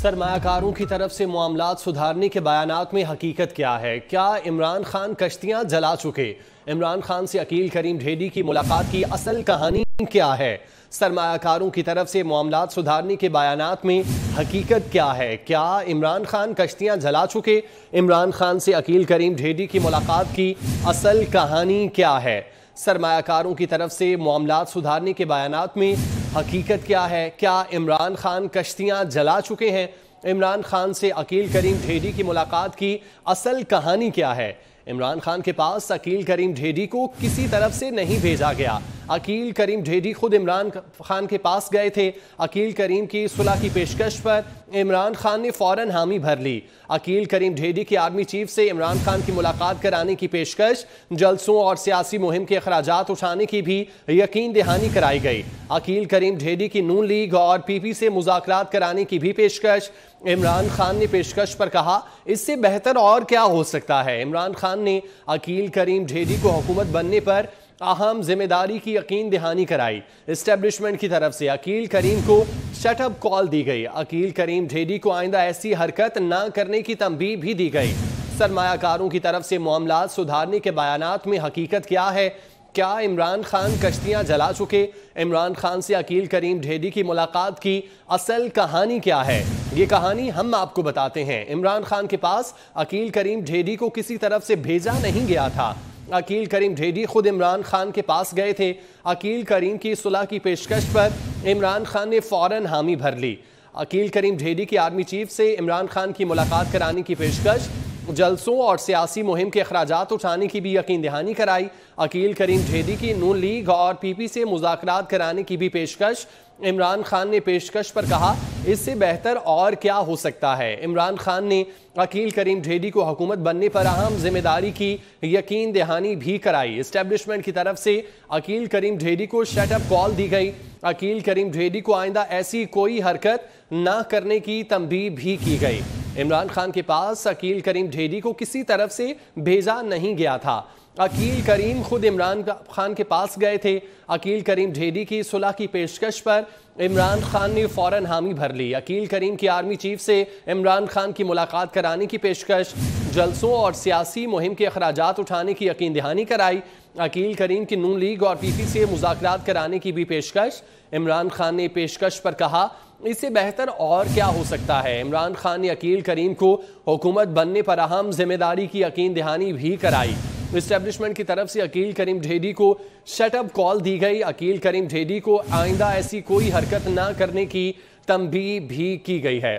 سرمایہ کاروں کی طرف سے معاملات سدھارنے کے بیانات میں حقیقت کیا ہے؟ کیا عمران خان کشتیاں جلا چکے؟ عمران خان سے عقیل کریم ڈھیڈی کی ملاقات کی اصل کہانی کیا ہے؟ سرمایہ کاروں کی طرف سے معاملات سدھارنے کے بیانات میں حقیقت کیا ہے؟ کیا عمران خان کشتیاں جلا چکے؟ عمران خان سے عقیل کریم ڈھیڈی کی ملاقات کی اصل کہانی کیا ہے؟ سرمایہ کاروں کی طرف سے معاملات سدھارنے کے بیانات میں حقیقت کیا ہے؟ کیا عمران خان کشتیاں جلا چکے ہیں؟ عمران خان سے عقیل کریم ڈھیڈی کی ملاقات کی اصل کہانی کیا ہے؟ عمران خان کے پاس عقیل کریم ڈھیڈی کو کسی طرف سے نہیں بھیجا گیا۔ عقیل کریم ڈھیڈی خود عمران خان کے پاس گئے تھے۔ عقیل کریم کی صلح کی پیشکش پر عمران خان نے فوراً حامی بھر لی۔ عقیل کریم ڈھیڈی کی آرمی چیف سے عمران خان کی ملاقات کرانے کی پیشکش، جلسوں اور سیاسی مہم کے اخراجات اٹھانے کی بھی یقین دہانی کرائی گئی۔ عقیل کریم ڈھیڈی کی نون لیگ اور پی پی سے مذاکرات کرانے کی بھی پیشکش۔ عمران خان نے پیشکش پر کہا، اس سے بہتر اور کیا ہو سکتا ہے؟ عمران خان نے عقیل کریم ڈھیڈی کو حکومت بننے پر اہم ذمہ داری کی یقین دہانی کرائی۔ اسٹیبلشمنٹ کی طرف سے عقیل کریم کو شٹ اپ کال دی گئی۔ عقیل کریم ڈھیڈی کو آئندہ ایسی حرکت نہ کرنے کی تنبیہ بھی دی گئی۔ سرمایہ کاروں کی طرف سے معاملات سدھارنے کے بیانات میں حقیقت کیا ہے؟ کیا عمران خان کشتیاں جلا چکے؟ عمران خان سے عقیل کریم ڈھیڈی کی ملاقات کی اصل کہانی کیا ہے؟ یہ کہانی ہم آپ کو بتاتے ہیں۔ عمران خان کے پاس عقیل کریم ڈھیڈی کو کسی طرف سے بھیجا نہیں گیا تھا۔ عقیل کریم ڈھیڈی خود عمران خان کے پاس گئے تھے۔ عقیل کریم کی صلح کی پیشکش پر عمران خان نے فوراً حامی بھر لی۔ عقیل کریم ڈھیڈی کی آرمی چیف سے عمران خان کی ملاقات کرانے کی پیشکش، جلسوں اور سیاسی مہم کے اخراجات اٹھانے کی بھی یقین دہانی کرائی۔ عقیل کریم ڈھیڈی کی نون لیگ اور پی پی سے مذاکرات کرانے کی بھی پیشکش۔ عمران خان نے پیشکش پر کہا، اس سے بہتر اور کیا ہو سکتا ہے؟ عمران خان نے عقیل کریم ڈھیڈی کو حکومت بننے پر اہم ذمہ داری کی یقین دہانی بھی کرائی۔ اسٹیبلشمنٹ کی طرف سے عقیل کریم ڈھیڈی کو شٹ اپ کال دی گئی۔ عقیل کریم ڈھیڈی کو آئندہ ایسی کوئی حرکت نہ کرنے کی تنبیہ بھی کی گئی۔ عمران خان کے پاس عقیل کریم ڈھیڈی کو کسی طرف سے بھیجا نہیں گیا تھا۔ عقیل کریم خود عمران خان کے پاس گئے تھے۔ عقیل کریم ڈھیڈی کی صلح کی پیشکش پر عمران خان نے فوراً حامی بھر لی۔ عقیل کریم کی آرمی چیف سے عمران خان کی ملاقات کرانے کی پیشکش، جلسوں اور سیاسی مہم کے اخراجات اٹھانے کی یقین دہانی کرائی۔ عقیل کریم کی نون لیگ اور پی پی سے مذاکرات کرانے کی بھی پیشکش۔ عمران خان نے پیشکش پر کہا، اس سے بہتر اور کیا ہو سکتا ہے؟ عمران خان نے عقیل کریم کو حکومت بننے پر اہم ذمہ داری کی یقین دہانی بھی کرائی۔ اسٹیبلشمنٹ کی طرف سے عقیل کریم ڈھیڈی کو شٹ اپ کال دی گئی۔ عقیل کریم ڈھیڈی کو آئندہ ایسی کوئی حرکت نہ کرنے کی تنبیہ بھی کی گئی ہے۔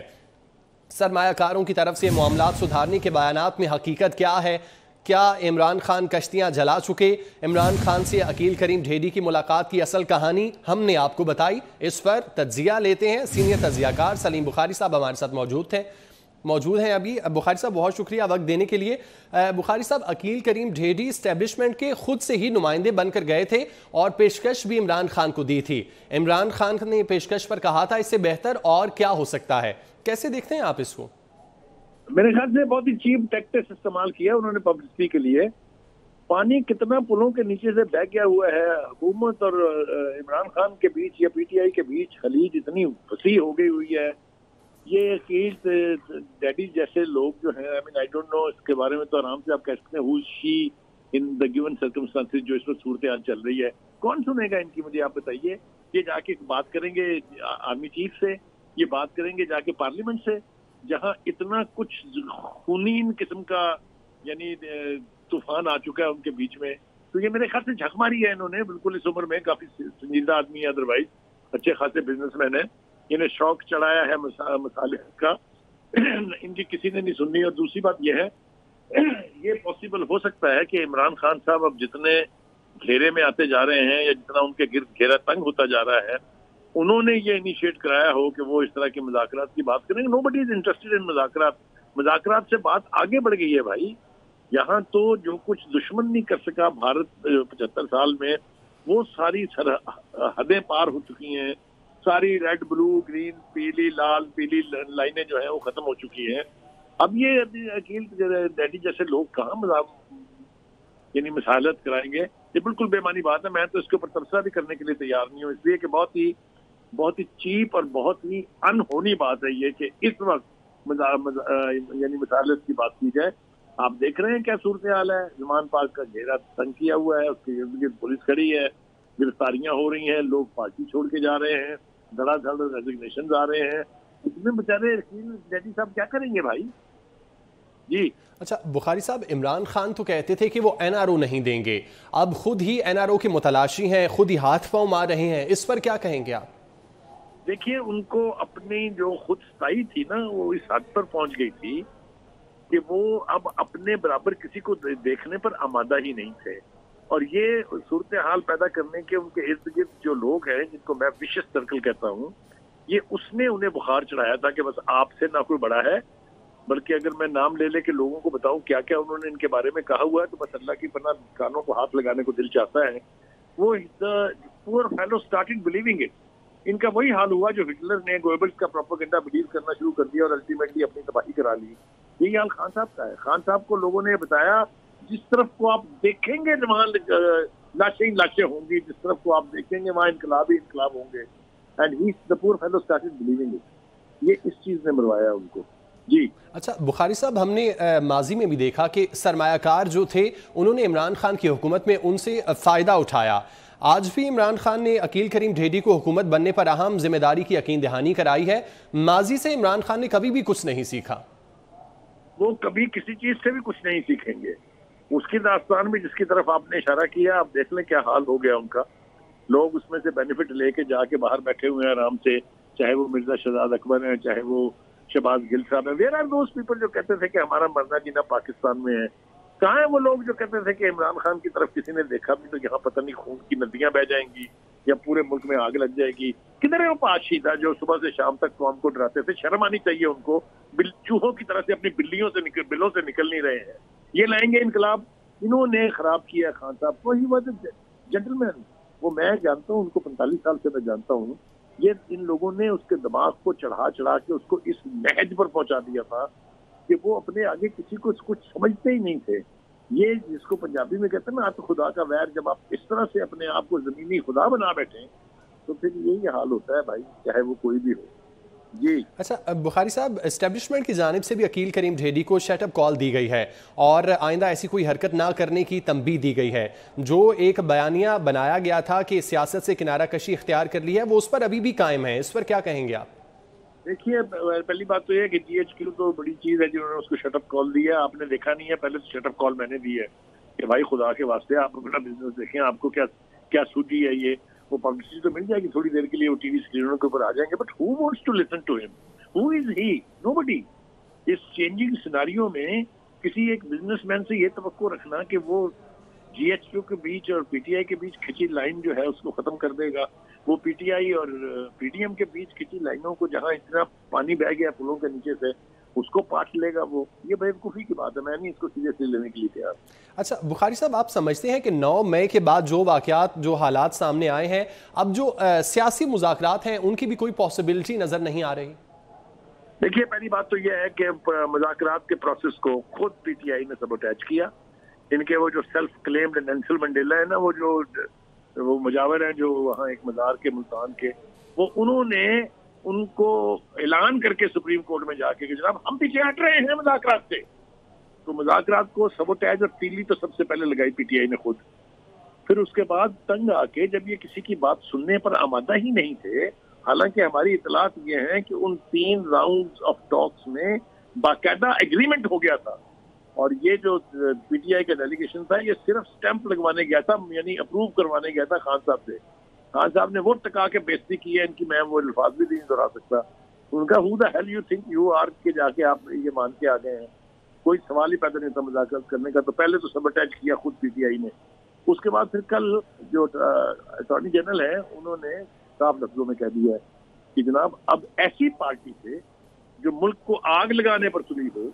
سرمایہ کاروں کی طرف سے معاملات سدھارنے کے بیانات میں حقیقت کیا ہے؟ کیا عمران خان کشتیاں جلا چکے؟ عمران خان سے عقیل کریم ڈھیڈی کی ملاقات کی اصل کہانی ہم نے آپ کو بتائی۔ اس پر تجزیہ لیتے ہیں۔ سینئر تجزیہ کار سلیم بخاری صاحب ہمارے ساتھ موجود ہیں ابھی۔ بخاری صاحب بہت شکریہ وقت دینے کے لیے۔ بخاری صاحب، عقیل کریم ڈھیڈی اسٹیبلشمنٹ کے خود سے ہی نمائندے بن کر گئے تھے اور پیشکش بھی عمران خان کو دی تھی۔ عمران خان نے پیشکش پر کہا تھا، اس سے بہتر اور کیا ہو سکتا ہے؟ کیسے دیکھتے ہیں آپ اس کو؟ میرے خیال سے بہت ہی چیپ ٹیکٹکس استعمال کیا انہوں نے پبلسٹی کے لیے۔ پانی کتنا پلوں کے نیچے سے بہہ گیا ہوا ہے۔ حکومت اور عمران خان کے بیچ یا پی ٹی آئی کے بیچ خلیج اتنی وسیع ہو گئی ہوئی ہے۔ یہ عقیل ڈیڈی جیسے لوگ جو ہیں، I don't know، اس کے بارے میں تو آرام سے آپ کہہ سکتے ہیں who is she in the given circumstances، جو اس وقت صورتحال چل رہی ہے۔ کون سنے گا ان کی؟ مجھے آپ بتائیے۔ یہ جا کے بات کریں گے آرمی چیف سے، یہ بات کریں گے جا کے پارلیمنٹ سے، جہاں اتنا کچھ خونین قسم کا یعنی طوفان آ چکا ہے ان کے بیچ میں۔ تو یہ میرے خیال سے جھک ماری ہے انہوں نے، بالکل اس عمر میں کافی سنجیدہ آدمی ہے، ادروائز اچھے خاصے بزنس مین ہے، انہیں شوق چڑھایا ہے مصالحت کا، ان کی کسی نے نہیں سننی۔ اور دوسری بات یہ ہے، یہ پاسبل ہو سکتا ہے کہ عمران خان صاحب اب جتنے گھیرے میں آتے جا رہے ہیں یا جتنا ان کے گرد گھیرا تنگ ہوتا جا رہا ہے، انہوں نے یہ انیشیٹ کرایا ہو کہ وہ اس طرح کے مذاکرات کی بات کریں گے۔ نو بڈی از انٹرسٹڈ ان مذاکرات سے بات آگے بڑھ گئی ہے بھائی۔ یہاں تو جو کچھ دشمن نہیں کر سکا بھارت 75 سال میں، وہ ساری حدیں پار ہو چکی ہیں۔ ساری ریڈ بلو گرین پیلی لال پیلی لائنیں جو ہیں وہ ختم ہو چکی ہیں۔ اب یہ عقیل ڈیڈی جیسے لوگ کہاں یعنی مصالحت کرائیں گے؟ یہ بالکل بے معنی بات ہے۔ میں تو اس کے اوپر تبصرہ بھی کرنے کے لیے تیار نہیں ہوں، اس لیے کہ بہت ہی بہت ہی چیپ اور بہت ہی انہونی بات ہے یہ کہ اس وقت یعنی مثالت کی بات کی جائے. آپ دیکھ رہے ہیں کیا صورتحال ہے. زمان پاک کا گھیرا تنگ کیا ہوا ہے, اس کے ارد گرد پولیس کھڑی ہے, گرفتاریاں ہو رہی ہیں, لوگ پارٹی چھوڑ کے جا رہے ہیں, دھڑا دھڑ ریزگنیشن آ رہے ہیں. اس میں بیچارے ڈیڈی صاحب کیا کریں گے بھائی. جی اچھا بخاری صاحب, عمران خان تو کہتے تھے کہ وہ این آر او نہیں دیں گے, اب خود ہی این آر او کے متلاشی ہیں, خود ہی ہاتھ پاؤں مار رہے ہیں, اس پر کیا کہیں گے آپ؟ دیکھیے, ان کو اپنی جو خود ستائی تھی نا وہ اس حد پر پہنچ گئی تھی کہ وہ اب اپنے برابر کسی کو دیکھنے پر آمادہ ہی نہیں تھے. اور یہ صورتحال پیدا کرنے کے ان کے ارد گرد جو لوگ ہیں جن کو میں وشس سرکل کہتا ہوں, یہ اس نے انہیں بخار چڑھایا تھا کہ بس آپ سے نہ کوئی بڑا ہے, بلکہ اگر میں نام لے لے کے لوگوں کو بتاؤں کیا کیا انہوں نے ان کے بارے میں کہا ہوا ہے تو بس اللہ کی پناہ کانوں کو ہاتھ لگانے کو دل چاہتا ہے. وہ پور فیلو اسٹارٹڈ بلیونگ اٹ. ان کا وہی حال ہوا جو ہٹلر نے گوئبلز کا پروپیگنڈا بلیو کرنا شروع کر دیا اور الٹیمیٹلی اپنی تباہی کرا لی. یہی حال خان صاحب کا ہے. خان صاحب کو لوگوں نے بتایا جس طرف کو آپ دیکھیں گے وہاں لاشیں لاشیں ہوں گی, جس طرف کو آپ دیکھیں گے وہاں انقلاب ہی انقلاب ہوں گے. And he the poor fellow started believing it. یہ اس چیز نے مروایا ان کو. جی اچھا بخاری صاحب, ہم نے ماضی میں بھی دیکھا کہ سرمایہ کار جو تھے انہوں نے عمران خان کی حکومت میں ان سے فائدہ اٹھایا. آج بھی عمران خان نے عقیل کریم ڈھیڈی کو حکومت بننے پر اہم ذمہ داری کی یقین دہانی کرائی ہے. ماضی سے عمران خان نے کبھی بھی کچھ نہیں سیکھا. وہ کبھی کسی چیز سے بھی کچھ نہیں سیکھیں گے. اس کی داستان میں جس کی طرف آپ نے اشارہ کیا, آپ دیکھ لیں کیا حال ہو گیا ان کا. لوگ اس میں سے بینیفٹ لے کے جا کے باہر بیٹھے ہوئے ہیں آرام سے, چاہے وہ مرزا شہزاد اکبر ہیں, چاہے وہ شہباز گل صاحب ہیں. ویئر آر دوز پیپل جو کہتے تھے کہ ہمارا مرنا جینا پاکستان میں ہے. کہاں ہیں وہ لوگ جو کہتے تھے کہ عمران خان کی طرف کسی نے دیکھا بھی تو یہاں پتہ نہیں خون کی ندیاں بہ جائیں گی یا پورے ملک میں آگ لگ جائے گی. کدھر ہے وہ پاشیدہ جو صبح سے شام تک قوم کو ڈراتے تھے؟ شرم آنی چاہیے ان کو. چوہوں کی طرح سے اپنی بلوں سے نکل نہیں رہے ہیں. یہ لائیں گے انقلاب. انہوں نے خراب کیا خان صاحب کو. ہی واز اے جنٹل مین. وہ میں جانتا ہوں ان کو, 45 سال سے میں جانتا ہوں. یہ ان لوگوں نے اس کے دماغ کو چڑھا کے اس کو اس نہج پر پہنچا دیا تھا کہ وہ اپنے آگے کسی کو کچھ سمجھتے ہی نہیں تھے. یہ جس کو پنجابی میں کہتے ہیں نا, آپ خدا کا ویر, جب آپ اس طرح سے اپنے آپ کو زمینی خدا بنا بیٹھیں تو پھر یہی حال ہوتا ہے بھائی, چاہے وہ کوئی بھی ہو. جی اچھا بخاری صاحب, اسٹیبلشمنٹ کی جانب سے بھی عقیل کریم ڈھیڈی کو شٹ اپ کال دی گئی ہے اور آئندہ ایسی کوئی حرکت نہ کرنے کی تنبیہ دی گئی ہے. جو ایک بیانیہ بنایا گیا تھا کہ سیاست سے کنارہ کشی اختیار کر لی ہے, وہ اس پر ابھی بھی قائم ہے. اس پر کیا کہیں گے آپ؟ دیکھیے, پہلی بات تو یہ ہے کہ جی ایچ کیو تو بڑی چیز ہے جنہوں نے اس کو شٹ اپ کال دی ہے. آپ نے دیکھا نہیں ہے, پہلے تو شٹ اپ کال میں نے دی ہے کہ بھائی خدا کے واسطے آپ اپنا بزنس دیکھیں. آپ کو کیا سوچی ہے یہ, وہ پبلسٹی تو مل جائے گی تھوڑی دیر کے لیے, وہ ٹی وی اسکرینوں کے اوپر آ جائیں گے, but who wants to listen to him? Who is he? Nobody. اس چینجنگ سیناریو میں کسی ایک بزنس مین سے یہ توقع رکھنا کہ وہ جی ایچ کیو کے بیچ اور پی ٹی آئی کے بیچ کھچی لائن جو ہے اس کو ختم کر دے گا. وہ پی ٹی آئی اور پی ڈی ایم کے بیچ کھچی لائنوں کو جہاں اتنا پانی بہ گیا پلوں کے نیچے سے, اس کو پاٹ لے گا وہ. یہ بیوقوفی کی بات ہے, میں نہیں اس کو سیریسلی لینے کے لیے تیار. اچھا بخاری صاحب, آپ سمجھتے ہیں کہ 9 مئی کے بعد جو واقعات, جو حالات سامنے آئے ہیں, اب جو سیاسی مذاکرات ہیں ان کی بھی کوئی پاسبلٹی نظر نہیں آ رہی؟ دیکھیے, پہلی بات تو یہ ہے کہ مذاکرات کے پروسیس کو خود پی ٹی آئی نے سبوٹیج کیا. ان کے وہ جو سیلف کلیمڈ نیلسن منڈیلا ہے نا, وہ مجاور ہیں جو وہاں ایک مزار کے ملتان کے, وہ انہوں نے ان کو اعلان کر کے سپریم کورٹ میں جا کے کہ جناب ہم پیچھے ہٹ رہے ہیں مذاکرات سے. تو مذاکرات کو سبوٹیج اور تیلی تو سب سے پہلے لگائی پی ٹی آئی نے خود. پھر اس کے بعد تنگ آ کے جب یہ کسی کی بات سننے پر آمادہ ہی نہیں تھے, حالانکہ ہماری اطلاعات یہ ہیں کہ ان 3 راؤنڈز آف ٹاکس میں باقاعدہ ایگریمنٹ ہو گیا تھا, اور یہ جو پی ٹی آئی کا ڈیلیگیشن تھا یہ صرف سٹیمپ لگوانے گیا تھا, یعنی اپروو کروانے گیا تھا خان صاحب سے. خان صاحب نے وہ ٹکا کے بےزتی کی ہے ان کی, میں وہ الفاظ بھی نہیں دہرا سکتا. ان کا who the hell you think you are کے جا کے آپ یہ مان کے آ گئے ہیں. کوئی سوال ہی پیدا نہیں تھا مذاکرات کرنے کا. تو پہلے تو سبوٹیج کیا خود پی ٹی آئی نے. اس کے بعد پھر کل جو اٹارنی جنرل ہے انہوں نے صاف لفظوں میں کہہ دیا ہے کہ جناب اب ایسی پارٹی سے جو ملک کو آگ لگانے پر تلی ہو,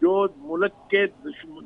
جو ملک کے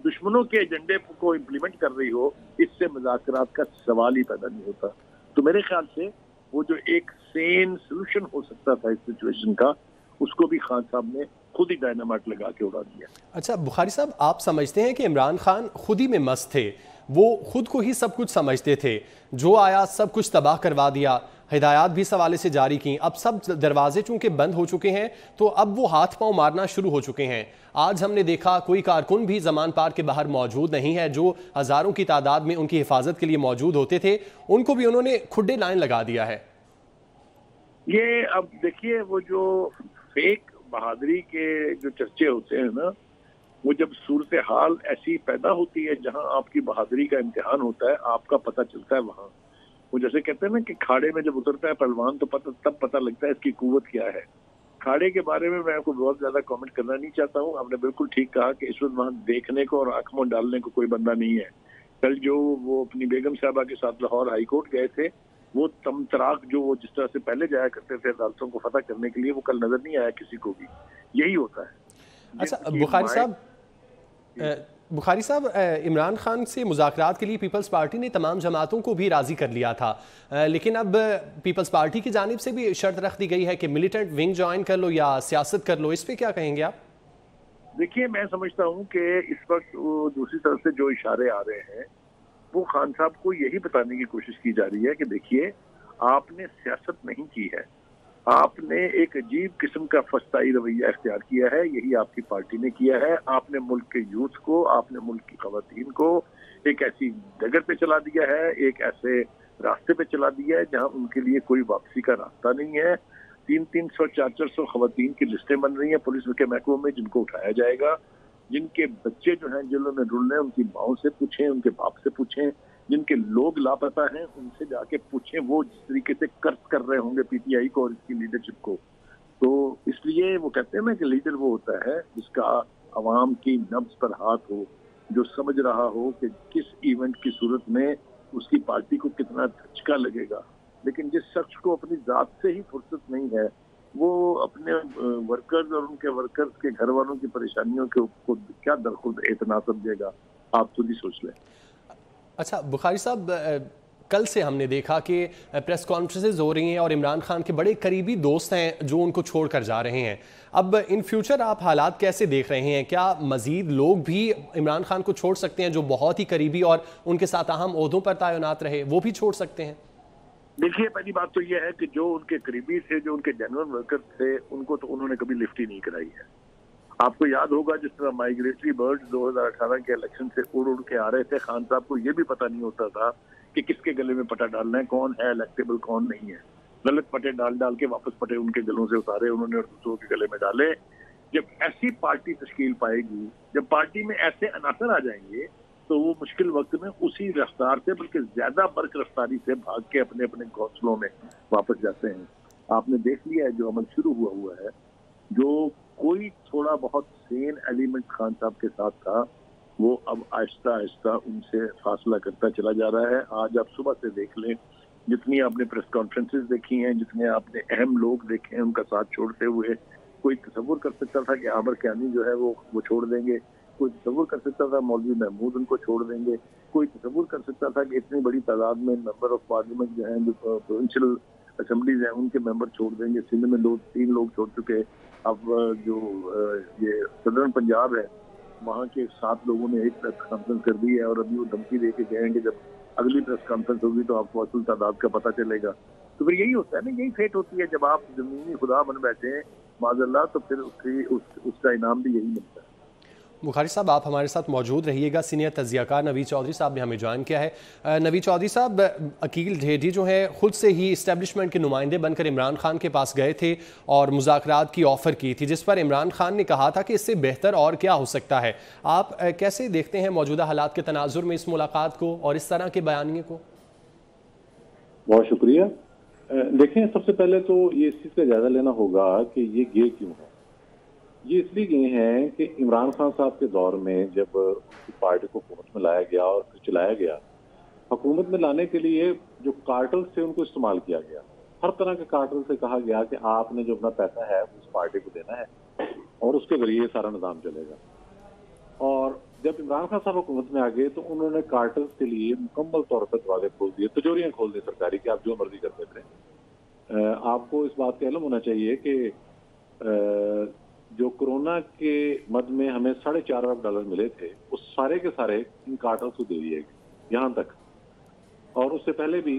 دشمنوں کے ایجنڈے کو امپلیمنٹ کر رہی ہو, اس سے مذاکرات کا سوال ہی پیدا نہیں ہوتا. تو میرے خیال سے وہ جو ایک سین سولوشن ہو سکتا تھا اس سچویشن کا, اس کو بھی خان صاحب نے خود ہی ڈائنامائٹ لگا کے اڑا دیا. اچھا بخاری صاحب, آپ سمجھتے ہیں کہ عمران خان خود ہی میں مست تھے, وہ خود کو ہی سب کچھ سمجھتے تھے, جو آیا سب کچھ تباہ کروا دیا, ہدایات بھی اس حوالے سے جاری کی. اب سب دروازے چونکہ بند ہو چکے ہیں تو اب وہ ہاتھ پاؤں مارنا شروع ہو چکے ہیں. آج ہم نے دیکھا کوئی کارکن بھی زمان پارک کے باہر موجود نہیں ہے جو ہزاروں کی تعداد میں ان کی حفاظت کے لیے موجود ہوتے تھے, ان کو بھی انہوں نے کھڈے لائن لگا دیا ہے. یہ اب دیکھیے وہ جو فیک بہادری کے جو چرچے ہوتے ہیں نا, وہ جب صورتحال ایسی پیدا ہوتی ہے جہاں آپ کی بہادری کا امتحان ہوتا ہے, آپ کا پتہ چلتا ہے وہاں. وہ جیسے کہتے ہیں نا کہ کھاڑے میں جب اترتا ہے پہلوان تو تب پتہ لگتا ہے اس کی قوت کیا ہے. کھاڑے کے بارے میں آپ کو بہت زیادہ کامنٹ کرنا نہیں چاہتا ہوں. آپ نے بالکل ٹھیک کہا کہ اس وقت وہاں دیکھنے کو اور آنکھ منہ ڈالنے کو کوئی بندہ نہیں ہے. کل جو وہ اپنی بیگم صاحبہ کے ساتھ لاہور ہائی کورٹ گئے تھے, وہ تمتراک جو وہ جس طرح سے پہلے جایا کرتے تھے عدالتوں کو فتح کرنے کے لیے, وہ کل نظر نہیں آیا کسی کو بھی. یہی ہوتا ہے. اچھا بخاری صاحب, عمران خان سے مذاکرات کے لیے پیپلز پارٹی نے تمام جماعتوں کو بھی راضی کر لیا تھا, لیکن اب پیپلز پارٹی کی جانب سے بھی شرط رکھ دی گئی ہے کہ ملیٹنٹ ونگ جوائن کر لو یا سیاست کر لو. اس پہ کیا کہیں گے آپ؟ دیکھیے میں سمجھتا ہوں کہ اس وقت دوسری طرف سے جو اشارے آ رہے ہیں وہ خان صاحب کو یہی بتانے کی کوشش کی جا رہی ہے کہ دیکھیے آپ نے سیاست نہیں کی ہے, آپ نے ایک عجیب قسم کا فسطائی رویہ اختیار کیا ہے. یہی آپ کی پارٹی نے کیا ہے. آپ نے ملک کے یوتھ کو, آپ نے ملک کی خواتین کو ایک ایسی ڈگر پہ چلا دیا ہے, ایک ایسے راستے پہ چلا دیا ہے جہاں ان کے لیے کوئی واپسی کا راستہ نہیں ہے. 300 400 خواتین کی لسٹیں بن رہی ہیں پولیس کے محکموں میں جن کو اٹھایا جائے گا. جن کے بچے جو ہیں جنہوں میں رول رہے ہیں ان کی ماؤں سے پوچھیں, ان کے باپ سے پوچھیں. جن کے لوگ لاپتہ ہیں ان سے جا کے پوچھیں وہ جس طریقے سے قرض کر رہے ہوں گے پی ٹی آئی کو اور اس کی لیڈرشپ کو. تو اس لیے وہ کہتے ہیں نا کہ لیڈر وہ ہوتا ہے جس کا عوام کی نبض پر ہاتھ ہو, جو سمجھ رہا ہو کہ کس ایونٹ کی صورت میں اس کی پارٹی کو کتنا دھچکا لگے گا. لیکن جس شخص کو اپنی ذات سے ہی فرصت نہیں ہے, وہ اپنے ورکرز اور ان کے ورکرز کے گھر والوں کی پریشانیوں کے اوپر کیا درخود اعتنا سمجھے گا, آپ خود ہی سوچ لیں. اچھا بخاری صاحب, کل سے ہم نے دیکھا کہ پریس کانفرنسز ہو رہی ہیں اور عمران خان کے بڑے قریبی دوست ہیں جو ان کو چھوڑ کر جا رہے ہیں. اب ان فیوچر آپ حالات کیسے دیکھ رہے ہیں؟ کیا مزید لوگ بھی عمران خان کو چھوڑ سکتے ہیں جو بہت ہی قریبی اور ان کے ساتھ اہم عہدوں پر تعینات رہے, وہ بھی چھوڑ سکتے ہیں؟ دیکھیے پہلی بات تو یہ ہے کہ جو ان کے قریبی تھے, جو ان کے جنرل ورکر تھے, ان کو تو انہوں نے کبھی لفٹ ہی نہیں کرائی ہے. آپ کو یاد ہوگا جس طرح مائیگریٹری برڈ 2018 کے الیکشن سے اڑ کے آ رہے تھے, خان صاحب کو یہ بھی پتہ نہیں ہوتا تھا کہ کس کے گلے میں پٹا ڈالنا ہے, کون ہے الیکٹیبل کون نہیں ہے. غلط پٹے ڈال کے واپس پٹے ان کے گلوں سے اتارے انہوں نے اور دوسروں کے گلے میں ڈالے. جب ایسی پارٹی تشکیل پائے گی, جب پارٹی میں ایسے عناصر آ جائیں گے تو وہ مشکل وقت میں اسی رفتار سے بلکہ زیادہ برق رفتاری سے بھاگ کے اپنے اپنے گھونسلوں میں واپس جاتے ہیں. آپ نے دیکھ لیا ہے جو عمل شروع ہوا ہے, جو کوئی تھوڑا بہت سین ایلیمنٹ خان صاحب کے ساتھ تھا وہ اب آہستہ آہستہ ان سے فاصلہ کرتا چلا جا رہا ہے. آج آپ صبح سے دیکھ لیں, جتنی آپ نے پریس کانفرنسز دیکھی ہیں, جتنے آپ نے اہم لوگ دیکھے ہیں ان کا ساتھ چھوڑتے ہوئے, کوئی تصور کر سکتا تھا کہ عامر کیانی جو ہے وہ چھوڑ دیں گے؟ کوئی تصور کر سکتا تھا مولوی محمود ان کو چھوڑ دیں گے؟ کوئی تصور کر سکتا تھا کہ اتنی بڑی تعداد میں ممبر آف پارلیمنٹ جو ہیں, جو پروونشل اسمبلیز ہیں, ان کے ممبر چھوڑ دیں گے؟ سندھ میں 2-3 لوگ چھوڑ چکے. اب جو یہ صدرن پنجاب ہے وہاں کے 7 لوگوں نے ایک پریس کانفرنس کر دی ہے اور ابھی وہ دھمکی دے کے گئے ہیں کہ جب اگلی پریس کانفرنس ہوگی تو آپ کو اصل تعداد کا پتہ چلے گا. تو پھر یہی ہوتا ہے نا, یہی فیٹ ہوتی ہے جب آپ زمینی خدا بن بیٹھے ہیں معاذ اللہ, تو پھر اس کا انعام بھی یہی ملتا ہے. بخاری صاحب آپ ہمارے ساتھ موجود رہیے گا. سینئر تجزیہ کار نوید چودھری صاحب نے ہمیں جوائن کیا ہے. نوید چودھری صاحب, عقیل ڈھیڈی جو ہے خود سے ہی اسٹیبلشمنٹ کے نمائندے بن کر عمران خان کے پاس گئے تھے اور مذاکرات کی آفر کی تھی, جس پر عمران خان نے کہا تھا کہ اس سے بہتر اور کیا ہو سکتا ہے. آپ کیسے دیکھتے ہیں موجودہ حالات کے تناظر میں اس ملاقات کو اور اس طرح کے بیانیے کو؟ بہت شکریہ. دیکھیں, سب سے پہلے تو یہ اس چیز کا جائزہ لینا ہوگا کہ یہ گئے کیوں ہے. یہ اس لیے گئے ہیں کہ عمران خان صاحب کے دور میں جب ان کی پارٹی کو حکومت میں لایا گیا اور پھر چلایا گیا, حکومت میں لانے کے لیے جو کارٹل سے ان کو استعمال کیا گیا. ہر طرح کے کارٹل سے کہا گیا کہ آپ نے جو اپنا پیسہ ہے وہ اس پارٹی کو دینا ہے اور اس کے ذریعے سارا نظام چلے گا. اور جب عمران خان صاحب حکومت میں آ گئے تو انہوں نے کارٹلز کے لیے مکمل طور پر دروازے کھول دیے, تجوریاں کھول دی سرکاری کہ آپ جو مرضی کرتے تھے. آپ کو اس بات کا علم ہونا چاہیے کہ جو کرونا کے مد میں ہمیں $4.5 ارب ملے تھے وہ سارے کے سارے ان کارٹلز کو دے دیے گئے یہاں تک, اور اس سے پہلے بھی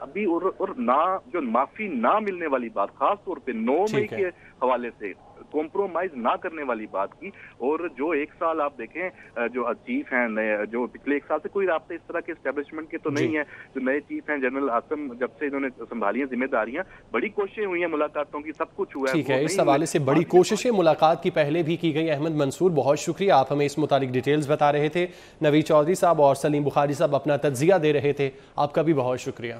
ابھی اور نہ جو معافی نہ ملنے والی بات، خاص طور پہ 9 مئی کے حوالے سے کمپرومائز نہ کرنے والی بات کی. اور جو ایک سال آپ دیکھیں جو چیف ہیں جو پچھلے ایک سال سے کوئی رابطہ اس طرح کے اسٹیبلشمنٹ کے تو نہیں ہے، جو نئے چیف ہیں جنرل عاصم، جب سے انہوں نے سنبھالی ہیں ذمہ داریاں، بڑی کوششیں ہوئی ہیں ملاقاتوں کی، سب کچھ ہوا ہے. ٹھیک ہے، اس حوالے سے بڑی کوششیں ملاقات کی پہلے بھی کی گئی. احمد منصور بہت شکریہ، آپ ہمیں اس متعلق ڈیٹیلز بتا رہے تھے. نوید چودھری صاحب اور سلیم بخاری صاحب اپنا تجزیہ دے رہے تھے، آپ کا بھی بہت شکریہ.